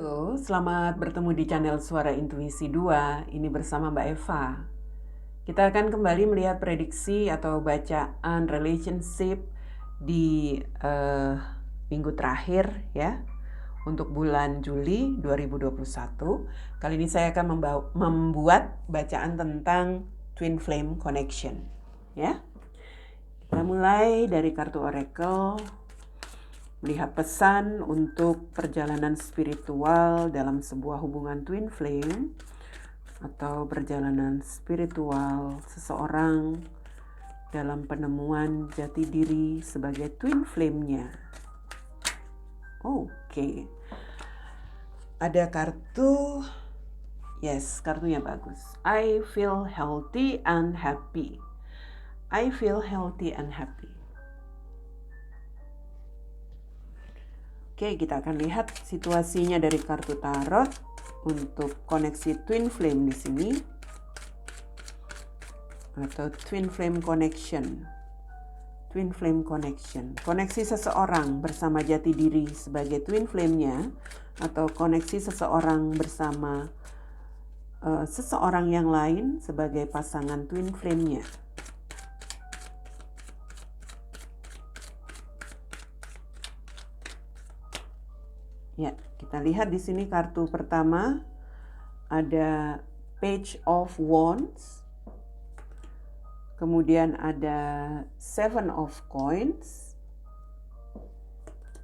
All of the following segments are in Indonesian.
Halo, selamat bertemu di channel Suara Intuisi 2. Ini bersama Mbak Eva. Kita akan kembali melihat prediksi atau bacaan relationship di minggu terakhir ya, untuk bulan Juli 2021. Kali ini saya akan membuat bacaan tentang Twin Flame Connection ya. Kita mulai dari kartu Oracle. Melihat pesan untuk perjalanan spiritual dalam sebuah hubungan twin flame atau perjalanan spiritual seseorang dalam penemuan jati diri sebagai twin flame-nya. Oke. Ada kartu, yes, kartunya bagus. I feel healthy and happy. I feel healthy and happy. Oke, kita akan lihat situasinya dari kartu tarot untuk koneksi twin flame di sini atau twin flame connection. Twin flame connection. Koneksi seseorang bersama jati diri sebagai twin flame-nya atau koneksi seseorang bersama seseorang yang lain sebagai pasangan twin flame-nya. Ya, kita lihat di sini kartu pertama ada Page of Wands. Kemudian ada Seven of Coins.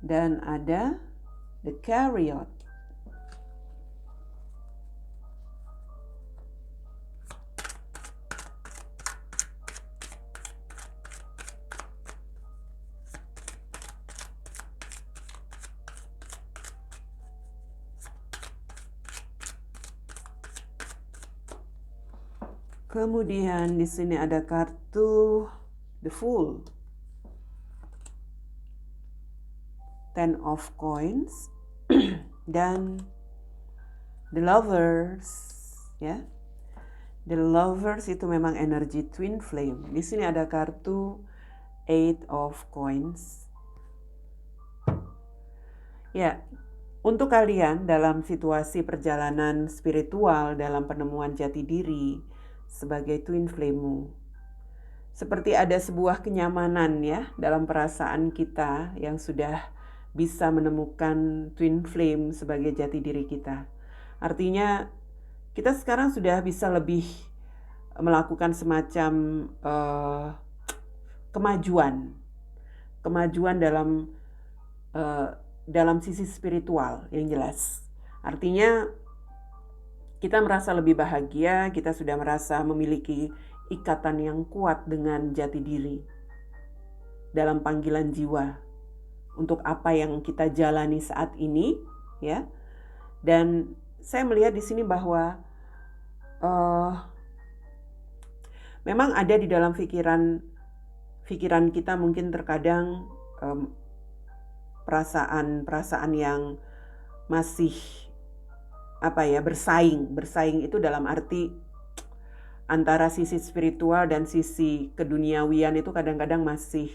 Dan ada The Chariot. Kemudian di sini ada kartu The Fool, Ten of Coins, dan The Lovers, ya. The Lovers itu memang energi twin flame. Di sini ada kartu Eight of Coins. Ya, untuk kalian dalam situasi perjalanan spiritual dalam penemuan jati diri sebagai twin flame-mu, seperti ada sebuah kenyamanan ya dalam perasaan kita yang sudah bisa menemukan twin flame sebagai jati diri kita. Artinya kita sekarang sudah bisa lebih melakukan semacam kemajuan dalam sisi spiritual yang jelas. Artinya kita merasa lebih bahagia, kita sudah merasa memiliki ikatan yang kuat dengan jati diri dalam panggilan jiwa untuk apa yang kita jalani saat ini, ya. Dan saya melihat di sini bahwa memang ada di dalam pikiran kita mungkin terkadang perasaan yang masih bersaing itu dalam arti antara sisi spiritual dan sisi keduniawian itu kadang-kadang masih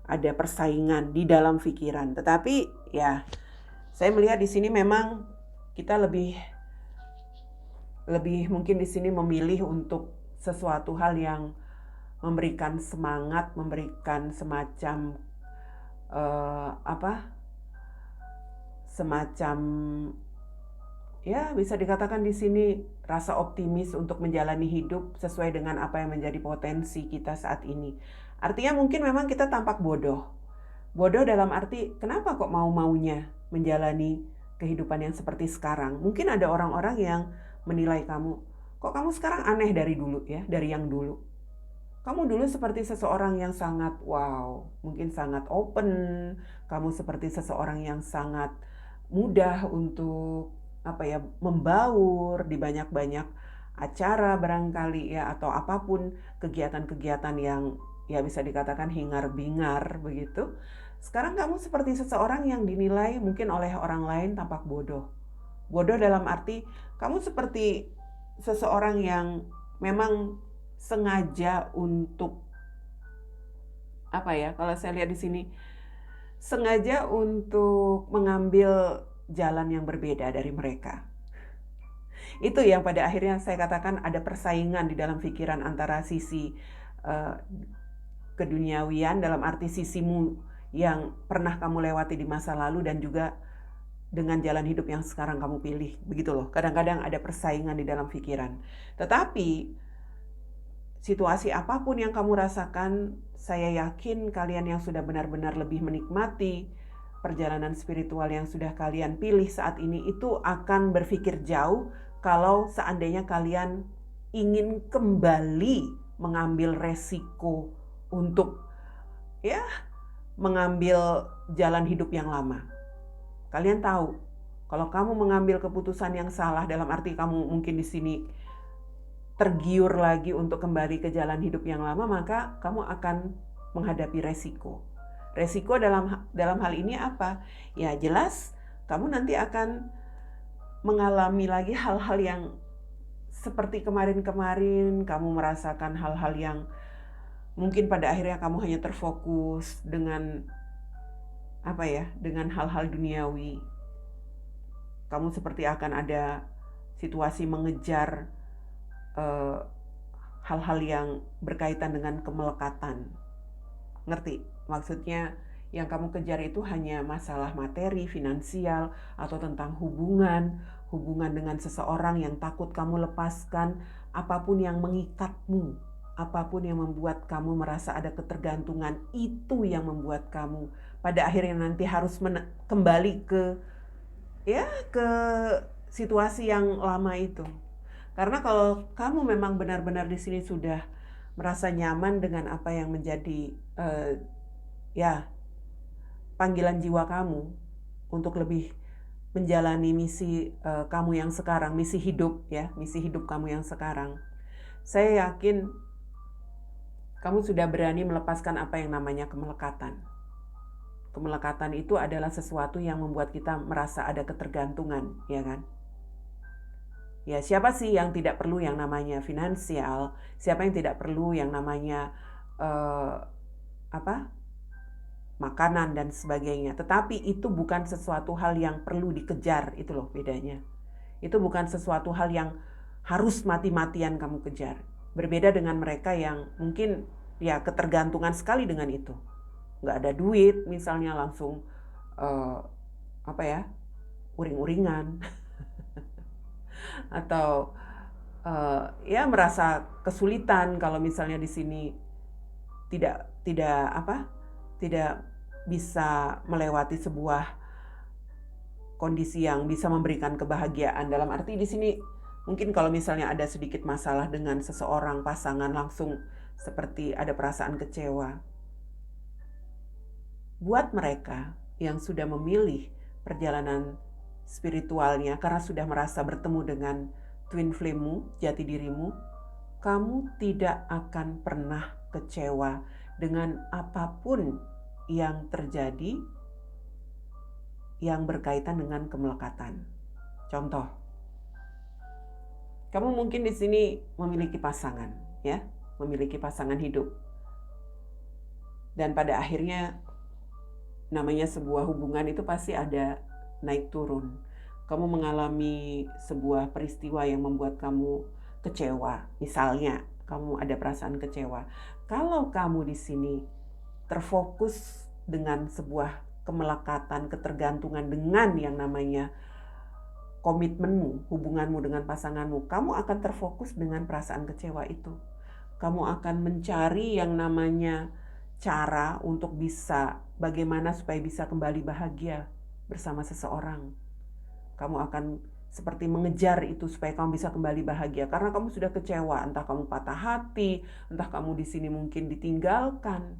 ada persaingan di dalam pikiran. Tetapi ya, saya melihat di sini memang kita lebih mungkin di sini memilih untuk sesuatu hal yang memberikan semangat, memberikan semacam ya bisa dikatakan di sini rasa optimis untuk menjalani hidup sesuai dengan apa yang menjadi potensi kita saat ini. Artinya mungkin memang kita tampak bodoh. Bodoh dalam arti kenapa kok mau-maunya menjalani kehidupan yang seperti sekarang. Mungkin ada orang-orang yang menilai kamu, kok kamu sekarang aneh dari dulu ya, dari yang dulu. Kamu dulu seperti seseorang yang sangat wow, mungkin sangat open. Kamu seperti seseorang yang sangat mudah untuk membaur di banyak-banyak acara barangkali ya, atau apapun kegiatan-kegiatan yang ya bisa dikatakan hingar-bingar begitu. Sekarang kamu seperti seseorang yang dinilai mungkin oleh orang lain tampak bodoh. Bodoh dalam arti kamu seperti seseorang yang memang sengaja untuk kalau saya lihat di sini sengaja untuk mengambil jalan yang berbeda dari mereka. Itu yang pada akhirnya saya katakan ada persaingan di dalam pikiran antara sisi keduniawian, dalam arti sisimu yang pernah kamu lewati di masa lalu, dan juga dengan jalan hidup yang sekarang kamu pilih. Begitu loh, kadang-kadang ada persaingan di dalam pikiran. Tetapi situasi apapun yang kamu rasakan, saya yakin kalian yang sudah benar-benar lebih menikmati perjalanan spiritual yang sudah kalian pilih saat ini, itu akan berpikir jauh kalau seandainya kalian ingin kembali mengambil resiko untuk mengambil jalan hidup yang lama. Kalian tahu, kalau kamu mengambil keputusan yang salah, dalam arti kamu mungkin di sini tergiur lagi untuk kembali ke jalan hidup yang lama, maka kamu akan menghadapi resiko. Resiko dalam hal ini apa? Ya jelas kamu nanti akan mengalami lagi hal-hal yang seperti kemarin-kemarin, kamu merasakan hal-hal yang mungkin pada akhirnya kamu hanya terfokus dengan dengan hal-hal duniawi. Kamu seperti akan ada situasi mengejar hal-hal yang berkaitan dengan kemelekatan. Ngerti? Maksudnya yang kamu kejar itu hanya masalah materi, finansial, atau tentang hubungan dengan seseorang yang takut kamu lepaskan, apapun yang mengikatmu, apapun yang membuat kamu merasa ada ketergantungan, itu yang membuat kamu pada akhirnya nanti harus kembali ke situasi yang lama itu. Karena kalau kamu memang benar-benar di sini sudah merasa nyaman dengan apa yang menjadi panggilan jiwa kamu untuk lebih menjalani misi kamu yang sekarang, misi hidup kamu yang sekarang. Saya yakin kamu sudah berani melepaskan apa yang namanya kemelekatan. Kemelekatan itu adalah sesuatu yang membuat kita merasa ada ketergantungan, ya kan? Ya, siapa sih yang tidak perlu yang namanya finansial? Siapa yang tidak perlu yang namanya makanan dan sebagainya? Tetapi itu bukan sesuatu hal yang perlu dikejar, itu loh bedanya. Itu bukan sesuatu hal yang harus mati-matian kamu kejar. Berbeda dengan mereka yang mungkin ketergantungan sekali dengan itu. Nggak ada duit, misalnya langsung uring-uringan. Atau merasa kesulitan kalau misalnya di sini tidak bisa melewati sebuah kondisi yang bisa memberikan kebahagiaan. Dalam arti di sini mungkin kalau misalnya ada sedikit masalah dengan seseorang, pasangan, langsung seperti ada perasaan kecewa. Buat mereka yang sudah memilih perjalanan spiritualnya karena sudah merasa bertemu dengan twin flame-mu, jati dirimu, kamu tidak akan pernah kecewa dengan apapun yang terjadi yang berkaitan dengan kemelekatan. Contoh, kamu mungkin di sini memiliki pasangan, memiliki pasangan hidup. Dan pada akhirnya namanya sebuah hubungan itu pasti ada naik turun. Kamu mengalami sebuah peristiwa yang membuat kamu kecewa. Misalnya, kamu ada perasaan kecewa. Kalau kamu di sini terfokus dengan sebuah kemelekatan, ketergantungan dengan yang namanya komitmenmu, hubunganmu dengan pasanganmu, kamu akan terfokus dengan perasaan kecewa itu. Kamu akan mencari yang namanya cara untuk bagaimana supaya bisa kembali bahagia bersama seseorang. Kamu akan seperti mengejar itu supaya kamu bisa kembali bahagia karena kamu sudah kecewa, entah kamu patah hati, entah kamu di sini mungkin ditinggalkan,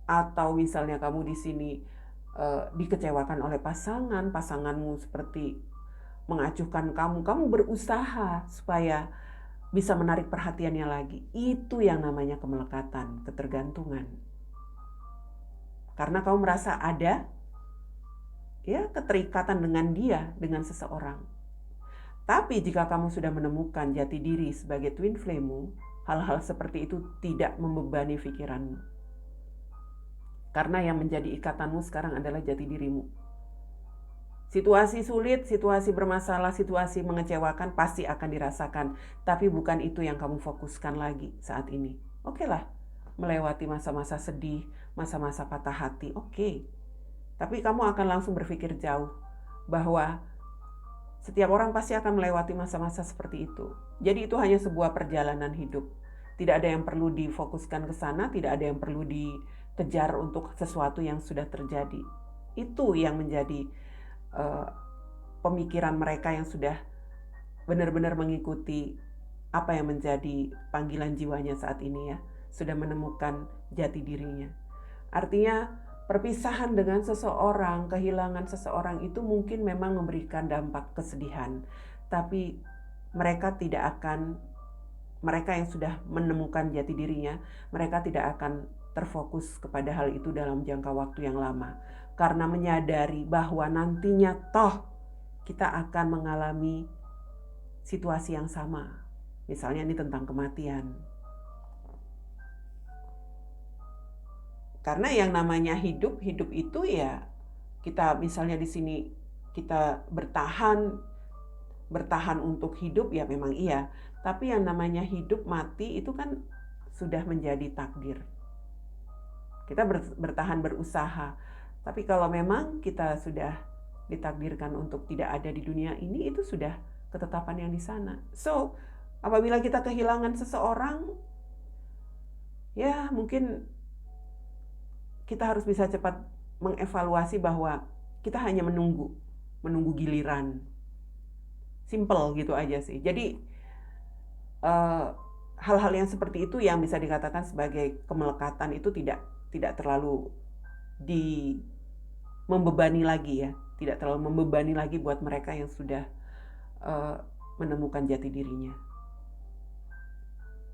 atau misalnya kamu di sini dikecewakan oleh pasanganmu seperti mengacuhkan kamu berusaha supaya bisa menarik perhatiannya lagi. Itu yang namanya kemelekatan, ketergantungan. Karena kamu merasa ada keterikatan dengan dia, dengan seseorang. Tapi jika kamu sudah menemukan jati diri sebagai twin flame-mu, hal-hal seperti itu tidak membebani pikiranmu. Karena yang menjadi ikatanmu sekarang adalah jati dirimu. Situasi sulit, situasi bermasalah, situasi mengecewakan pasti akan dirasakan. Tapi bukan itu yang kamu fokuskan lagi saat ini. Oke lah, melewati masa-masa sedih, masa-masa patah hati, oke. Tapi kamu akan langsung berpikir jauh bahwa setiap orang pasti akan melewati masa-masa seperti itu. Jadi itu hanya sebuah perjalanan hidup. Tidak ada yang perlu difokuskan ke sana, tidak ada yang perlu dikejar untuk sesuatu yang sudah terjadi. Itu yang menjadi pemikiran mereka yang sudah benar-benar mengikuti apa yang menjadi panggilan jiwanya saat ini ya. Sudah menemukan jati dirinya. Artinya perpisahan dengan seseorang, kehilangan seseorang itu mungkin memang memberikan dampak kesedihan. Tapi mereka yang sudah menemukan jati dirinya, mereka tidak akan terfokus kepada hal itu dalam jangka waktu yang lama. Karena menyadari bahwa nantinya toh kita akan mengalami situasi yang sama. Misalnya ini tentang kematian. Karena yang namanya hidup itu ya kita misalnya di sini kita bertahan untuk hidup ya memang iya. Tapi yang namanya hidup mati itu kan sudah menjadi takdir. Kita bertahan berusaha. Tapi kalau memang kita sudah ditakdirkan untuk tidak ada di dunia ini, itu sudah ketetapan yang di sana. So, apabila kita kehilangan seseorang, ya mungkin kita harus bisa cepat mengevaluasi bahwa kita hanya menunggu giliran. Simple gitu aja sih. Jadi hal-hal yang seperti itu yang bisa dikatakan sebagai kemelekatan itu tidak terlalu membebani lagi ya. Tidak terlalu membebani lagi buat mereka yang sudah menemukan jati dirinya.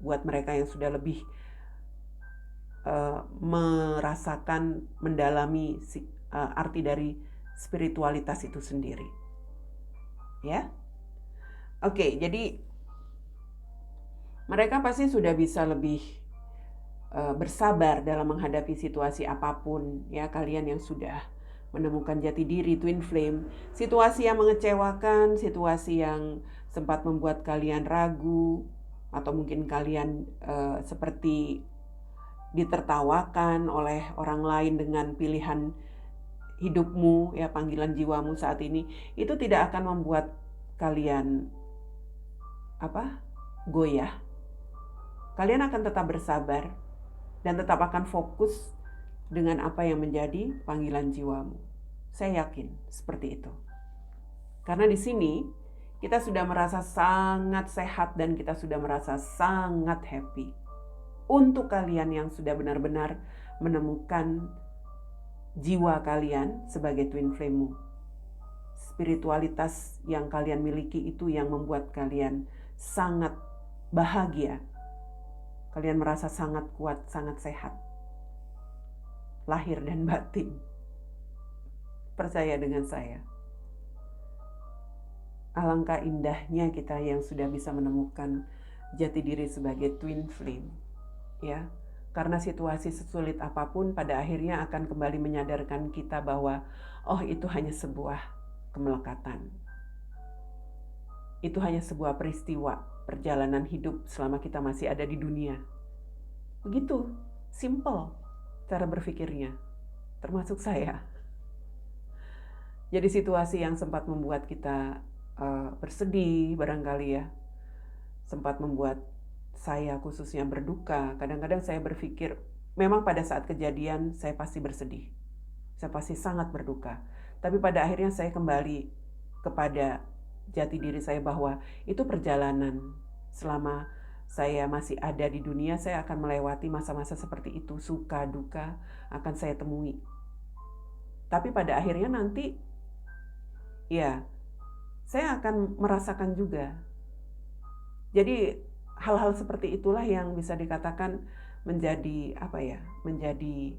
Buat mereka yang sudah lebih merasakan, mendalami arti dari spiritualitas itu sendiri. Ya. Oke, jadi mereka pasti sudah bisa lebih bersabar dalam menghadapi situasi apapun ya, kalian yang sudah menemukan jati diri, twin flame. Situasi yang mengecewakan, situasi yang sempat membuat kalian ragu, atau mungkin kalian seperti ditertawakan oleh orang lain dengan pilihan hidupmu ya, panggilan jiwamu saat ini, itu tidak akan membuat kalian goyah. Kalian akan tetap bersabar dan tetap akan fokus dengan apa yang menjadi panggilan jiwamu. Saya yakin seperti itu. Karena di sini kita sudah merasa sangat sehat dan kita sudah merasa sangat happy. Untuk kalian yang sudah benar-benar menemukan jiwa kalian sebagai twin flame-mu. Spiritualitas yang kalian miliki itu yang membuat kalian sangat bahagia. Kalian merasa sangat kuat, sangat sehat. Lahir dan batin. Percaya dengan saya. Alangkah indahnya kita yang sudah bisa menemukan jati diri sebagai twin flame. Ya, karena situasi sesulit apapun pada akhirnya akan kembali menyadarkan kita bahwa itu hanya sebuah kemelekatan. Itu hanya sebuah peristiwa perjalanan hidup selama kita masih ada di dunia. Begitu, simple cara berpikirnya, termasuk saya. Jadi situasi yang sempat membuat kita bersedih barangkali ya, sempat membuat saya khususnya berduka. Kadang-kadang saya berpikir, memang pada saat kejadian saya pasti bersedih. Saya pasti sangat berduka. Tapi pada akhirnya saya kembali kepada jati diri saya bahwa itu perjalanan. Selama saya masih ada di dunia, saya akan melewati masa-masa seperti itu. Suka, duka akan saya temui. Tapi pada akhirnya nanti, ya, saya akan merasakan juga. Jadi hal-hal seperti itulah yang bisa dikatakan menjadi menjadi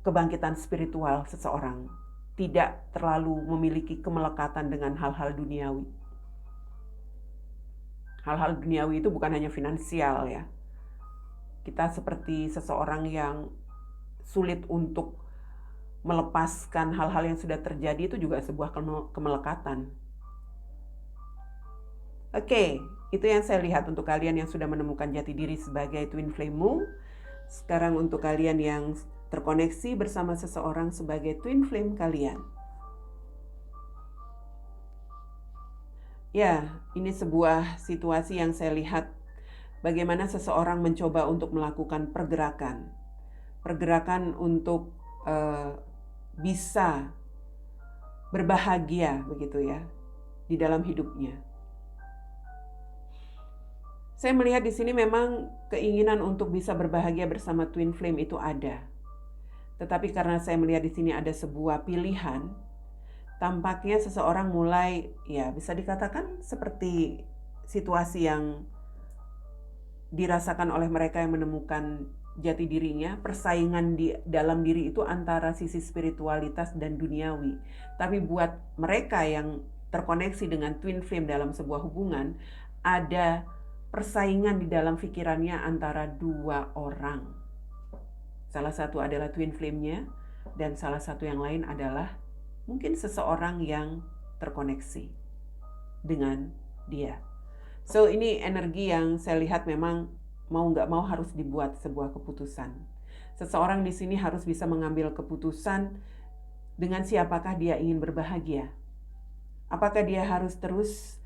kebangkitan spiritual seseorang. Tidak terlalu memiliki kemelekatan dengan hal-hal duniawi. Hal-hal duniawi itu bukan hanya finansial ya. Kita seperti seseorang yang sulit untuk melepaskan hal-hal yang sudah terjadi itu juga sebuah kemelekatan. Oke, itu yang saya lihat untuk kalian yang sudah menemukan jati diri sebagai twin flame-mu. Sekarang untuk kalian yang terkoneksi bersama seseorang sebagai twin flame kalian. Ya, ini sebuah situasi yang saya lihat bagaimana seseorang mencoba untuk melakukan pergerakan untuk bisa berbahagia begitu ya di dalam hidupnya. Saya melihat di sini memang keinginan untuk bisa berbahagia bersama twin flame itu ada. Tetapi karena saya melihat di sini ada sebuah pilihan, tampaknya seseorang mulai ya bisa dikatakan seperti situasi yang dirasakan oleh mereka yang menemukan jati dirinya, persaingan di dalam diri itu antara sisi spiritualitas dan duniawi. Tapi buat mereka yang terkoneksi dengan twin flame dalam sebuah hubungan, ada persaingan di dalam pikirannya antara dua orang. Salah satu adalah twin flame-nya, dan salah satu yang lain adalah mungkin seseorang yang terkoneksi dengan dia. So ini energi yang saya lihat memang mau nggak mau harus dibuat sebuah keputusan. Seseorang di sini harus bisa mengambil keputusan dengan siapakah dia ingin berbahagia. Apakah dia harus terus,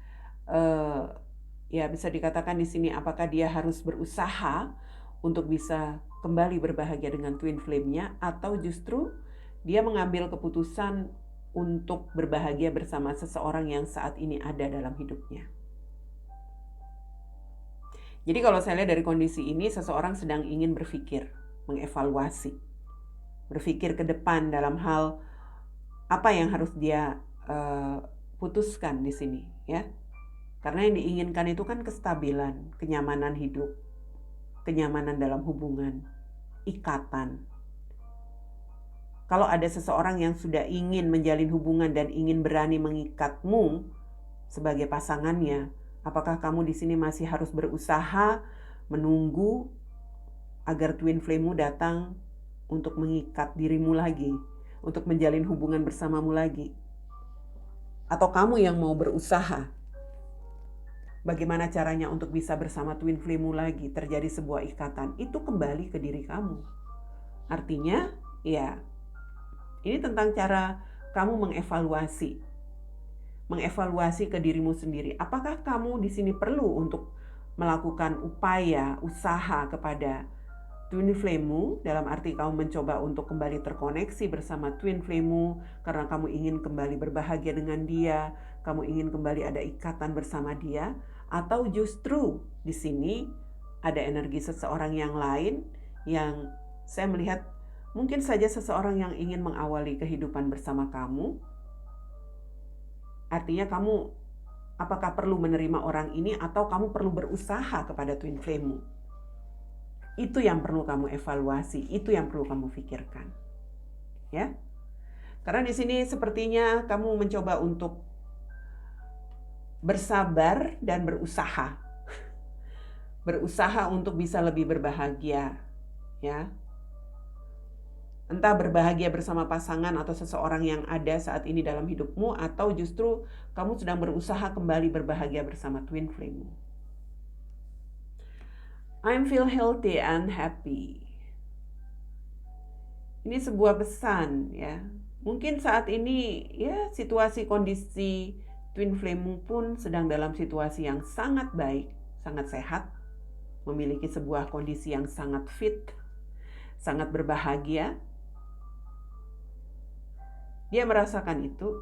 ya bisa dikatakan di sini, apakah dia harus berusaha untuk bisa kembali berbahagia dengan twin flame-nya, atau justru dia mengambil keputusan untuk berbahagia bersama seseorang yang saat ini ada dalam hidupnya. Jadi kalau saya lihat dari kondisi ini, seseorang sedang ingin berpikir, mengevaluasi, berpikir ke depan dalam hal apa yang harus dia putuskan di sini, ya. Karena yang diinginkan itu kan kestabilan, kenyamanan hidup, kenyamanan dalam hubungan, ikatan. Kalau ada seseorang yang sudah ingin menjalin hubungan dan ingin berani mengikatmu sebagai pasangannya, apakah kamu di sini masih harus berusaha menunggu agar twin flame-mu datang untuk mengikat dirimu lagi, untuk menjalin hubungan bersamamu lagi? Atau kamu yang mau berusaha bagaimana caranya untuk bisa bersama twin flame-mu lagi, terjadi sebuah ikatan? Itu kembali ke diri kamu. Artinya, ya, ini tentang cara kamu mengevaluasi ke dirimu sendiri. Apakah kamu di sini perlu untuk melakukan upaya, usaha kepada twin flame-mu, dalam arti kamu mencoba untuk kembali terkoneksi bersama twin flame-mu karena kamu ingin kembali berbahagia dengan dia, kamu ingin kembali ada ikatan bersama dia, atau justru di sini ada energi seseorang yang lain yang saya melihat mungkin saja seseorang yang ingin mengawali kehidupan bersama kamu. Artinya kamu apakah perlu menerima orang ini atau kamu perlu berusaha kepada twin flame-mu? Itu yang perlu kamu evaluasi, itu yang perlu kamu pikirkan. Ya. Karena di sini sepertinya kamu mencoba untuk bersabar dan berusaha. Berusaha untuk bisa lebih berbahagia, ya. Entah berbahagia bersama pasangan atau seseorang yang ada saat ini dalam hidupmu, atau justru kamu sedang berusaha kembali berbahagia bersama twin flame-mu. I feel healthy and happy. Ini sebuah pesan, ya. Mungkin saat ini ya situasi kondisi twin flame-mu pun sedang dalam situasi yang sangat baik, sangat sehat, memiliki sebuah kondisi yang sangat fit, sangat berbahagia. Dia merasakan itu.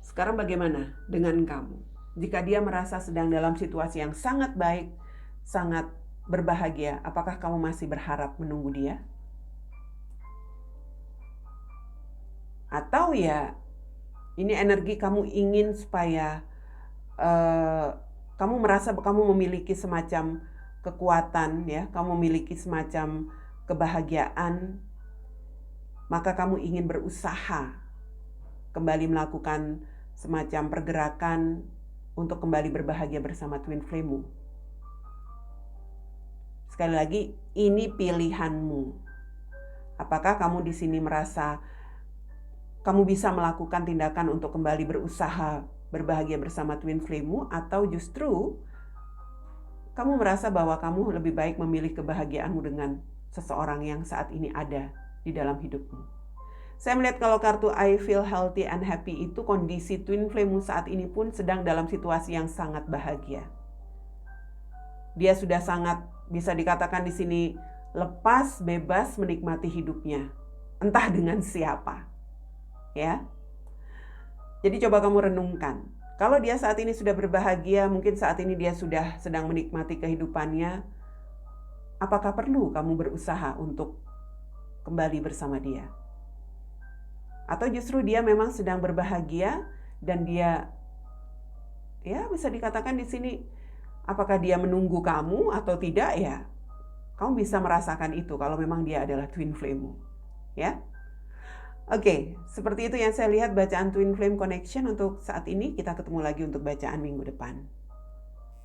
Sekarang bagaimana dengan kamu? Jika dia merasa sedang dalam situasi yang sangat baik, sangat berbahagia, apakah kamu masih berharap menunggu dia? Atau ya, ini energi kamu ingin supaya kamu merasa kamu memiliki semacam kekuatan, ya, kamu memiliki semacam kebahagiaan, maka kamu ingin berusaha kembali melakukan semacam pergerakan untuk kembali berbahagia bersama twin flame-mu. Sekali lagi, ini pilihanmu. Apakah kamu di sini merasa kamu bisa melakukan tindakan untuk kembali berusaha berbahagia bersama twin flame-mu, atau justru kamu merasa bahwa kamu lebih baik memilih kebahagiaanmu dengan seseorang yang saat ini ada di dalam hidupmu? Saya melihat kalau kartu I feel healthy and happy itu kondisi twin flame-mu saat ini pun sedang dalam situasi yang sangat bahagia. Dia sudah sangat, bisa dikatakan di sini, lepas, bebas menikmati hidupnya. Entah dengan siapa. Ya. Jadi coba kamu renungkan. Kalau dia saat ini sudah berbahagia, mungkin saat ini dia sudah sedang menikmati kehidupannya, apakah perlu kamu berusaha untuk kembali bersama dia? Atau justru dia memang sedang berbahagia dan dia, ya bisa dikatakan di sini, apakah dia menunggu kamu atau tidak, ya kamu bisa merasakan itu kalau memang dia adalah twin flame-mu. Ya. Oke, seperti itu yang saya lihat bacaan Twin Flame Connection untuk saat ini. Kita ketemu lagi untuk bacaan minggu depan.